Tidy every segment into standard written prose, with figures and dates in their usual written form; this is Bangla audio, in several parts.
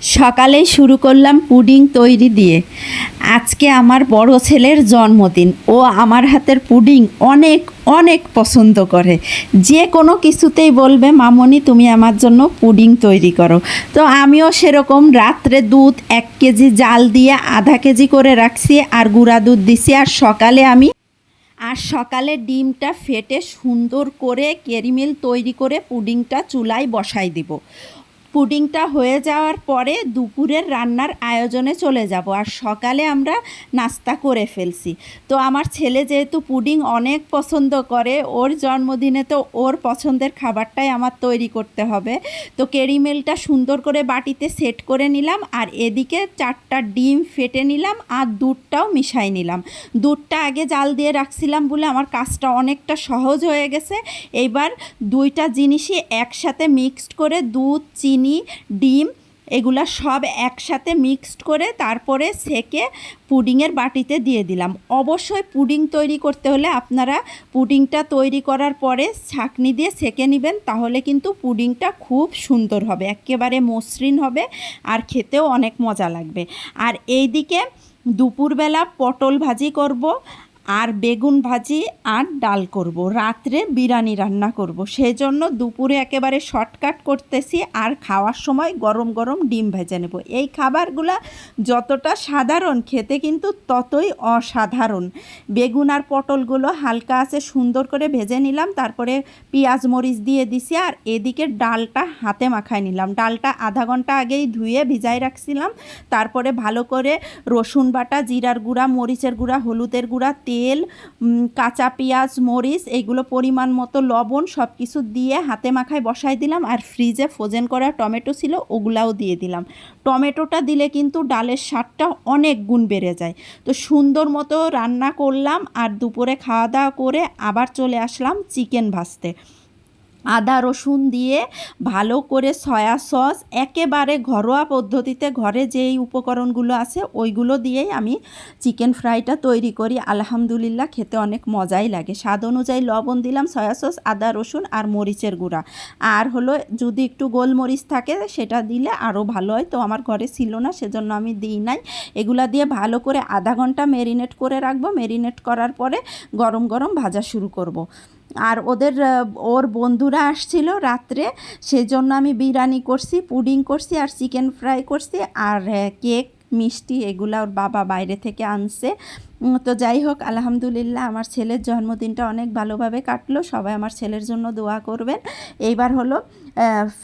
সকালেই শুরু করলাম পুডিং তৈরি দিয়ে। আজকে আমার বড় ছেলের জন্মদিন। ও আমার হাতের পুডিং অনেক অনেক পছন্দ করে। যে কোনো কিছুতেই বলবে, মামনি তুমি আমার জন্য পুডিং তৈরি করো। তো আমিও সেরকম রাত্রে দুধ 1 কেজি জাল দিয়ে আধা কেজি করে রাখছি, আর গুঁড়া দুধ দিছি। আর সকালে ডিমটা ফেটে সুন্দর করে ক্যারামেল তৈরি করে পুডিংটা চুলায় বসাই দিব। পুডিংটা হয়ে যাওয়ার পরে দুপুরের রান্নার আয়োজনে চলে যাব। আর সকালে আমরা নাস্তা করে ফেলছি। তো আমার ছেলে যেহেতু পুডিং অনেক পছন্দ করে, ওর জন্মদিনে তো ওর পছন্দের খাবারটাই আমার তৈরি করতে হবে। তো ক্যারামেলটা সুন্দর করে বাটিতে সেট করে নিলাম, আর এদিকে 4টা ডিম ফেটে নিলাম, আর দুধটাও মিশাই নিলাম। দুধটা আগে জাল দিয়ে রাখছিলাম বলে আমার কাজটা অনেকটা সহজ হয়ে গেছে। এইবার দুইটা জিনিসই একসাথে মিক্সড করে, দুধ, চিনি, ডিম এগুলা সব একসাথে মিক্সড করে তারপরে সেকে পুডিংয়ের বাটিতে দিয়ে দিলাম। অবশ্যই পুডিং তৈরি করতে হলে আপনারা পুডিংটা তৈরি করার পরে ছাঁকনি দিয়ে সেকে নেবেন, তাহলে কিন্তু পুডিংটা খুব সুন্দর হবে, একেবারে মসৃণ হবে, আর খেতেও অনেক মজা লাগবে। আর এইদিকে দুপুরবেলা পটল ভাজি করব, আর বেগুন ভাজি আর ডাল করব। রাত্রে বিরিয়ানি রান্না করব, সেই জন্য দুপুরে একেবারে শর্টকাট করতেছি, আর খাওয়ার সময় গরম গরম ডিম ভেজে নেব। এই খাবারগুলো যতটা সাধারণ, খেতে কিন্তু ততই অসাধারণ। বেগুন আর পটলগুলো হালকা আছে সুন্দর করে ভেজে নিলাম, তারপরে পেঁয়াজ মরিচ দিয়ে দিছি, আর এদিকে ডালটা হাতে মাখায় নিলাম। ডালটা আধা ঘন্টা আগেই ধুয়ে ভিজাই রাখছিলাম। তারপরে ভালো করে রসুন বাটা, জিরার গুঁড়া, মরিচের গুঁড়া, হলুদের গুঁড়া, তেল, কাঁচা পেঁয়াজ, মরিচ, এইগুলো পরিমাণ মতো লবণ সব কিছু দিয়ে হাতে মাখায় বসাই দিলাম। আর ফ্রিজে ফ্রোজেন করা টমেটো ছিল, ওগুলাও দিয়ে দিলাম। টমেটোটা দিলে কিন্তু ডালের স্বাদটা অনেক গুণ বেড়ে যায়। তো সুন্দর মতো রান্না করলাম, আর দুপুরে খাওয়া দাওয়া করে আবার চলে আসলাম চিকেন ভাজতে। আদা রসুন দিয়ে ভালো করে সয়া সস, একেবারে ঘরোয়া পদ্ধতিতে ঘরে যেই উপকরণগুলো আছে ওইগুলো দিয়েই আমি চিকেন ফ্রাইটা তৈরি করি। আলহামদুলিল্লাহ, খেতে অনেক মজাই লাগে। স্বাদ অনুযায়ী লবণ দিলাম, সয়া সস, আদা রসুন আর মরিচের গুঁড়া, আর হলো যদি একটু গোলমরিচ থাকে সেটা দিলে আরও ভালো হয়। তো আমার ঘরে ছিল না, সেজন্য আমি দিই নাই। এগুলা দিয়ে ভালো করে আধা ঘন্টা ম্যারিনেট করে রাখবো। ম্যারিনেট করার পরে গরম গরম ভাজা শুরু করব। আর ওর বন্ধুরা আসছিল রাত্রে, সেজন্য আমি বিরিয়ানি করছি, পুডিং করছি, আর চিকেন ফ্রাই করছি, আর কেক, মিষ্টি এগুলো ওর বাবা বাইরে থেকে আনছে। তো যাই হোক, আলহামদুলিল্লাহ, আমার ছেলের জন্মদিনটা অনেক ভালোভাবে কাটলো। সবাই আমার ছেলের জন্য দোয়া করবেন। এইবার হলো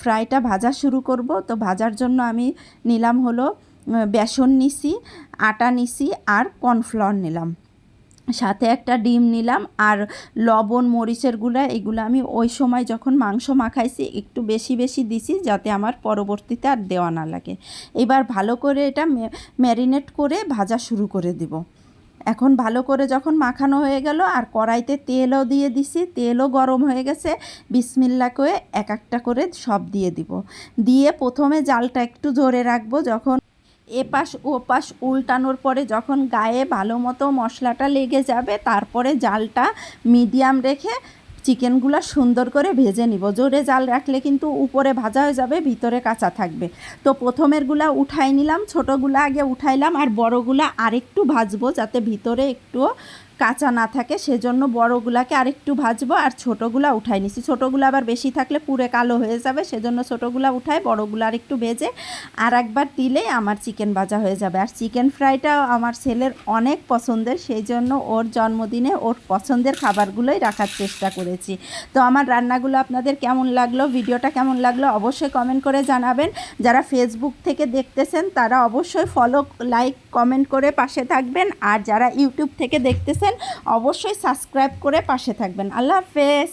ফ্রাইটা ভাজা শুরু করব। তো ভাজার জন্য আমি নিলাম হলো বেসন নিছি, আটা নিছি, আর কর্নফ্লাওয়ার নিলাম, সাথে একটা ডিম নিলাম, আর লবণ, মরিচের গুঁড়া এগুলো আমি ওই সময় যখন মাংস মাখাইছি একটু বেশি বেশি দিছি, যাতে আমার পরবর্তীতে আর দেওয়া না লাগে। এবার ভালো করে এটা ম্যারিনেট করে ভাজা শুরু করে দিব। এখন ভালো করে যখন মাখানো হয়ে গেল, আর কড়াইতে তেলও দিয়ে দিছি, তেলও গরম হয়ে গেছে। বিসমিল্লাহ করে এক একটা করে সব দিয়ে দিব। দিয়ে প্রথমে জালটা একটু জোরে রাখবো। যখন এপাশ ওপাশ উল্টানোর পরে যখন গায়ে ভালো মতো মশলাটা লেগে যাবে, তারপরে জালটা মিডিয়াম রেখে চিকেনগুলো সুন্দর করে ভেজে নিব। জোরে জাল রাখলে কিন্তু উপরে ভাজা হয়ে যাবে, ভিতরে কাঁচা থাকবে। তো প্রথমেরগুলা উঠাই নিলাম, ছোটোগুলো আগে উঠাইলাম, আর বড়গুলা আরেকটু ভাজবো যাতে ভিতরে একটুও কাঁচা না থাকে, সেজন্য বড়গুলাকে আরেকটু ভাজবো, আর ছোটোগুলা উঠাই নিছি। ছোটোগুলো আবার বেশি থাকলে পুরে কালো হয়ে যাবে, সেজন্য ছোটোগুলা উঠাই, বড়গুলো আরেকটু ভেজে আর একবার দিলেই আমার চিকেন ভাজা হয়ে যাবে। আর চিকেন ফ্রাইটাও আমার ছেলের অনেক পছন্দের, সেই জন্য ওর জন্মদিনে ওর পছন্দের খাবারগুলোই রাখার চেষ্টা করেছি। তো আমার রান্নাগুলো আপনাদের কেমন লাগলো, ভিডিওটা কেমন লাগলো অবশ্যই কমেন্ট করে জানাবেন। যারা ফেসবুক থেকে দেখতেছেন তারা অবশ্যই ফলো, লাইক, কমেন্ট করে পাশে থাকবেন, আর যারা ইউটিউব থেকে দেখতেছেন অবশ্যই সাবস্ক্রাইব করে পাশে থাকবেন। আল্লাহ হাফেজ।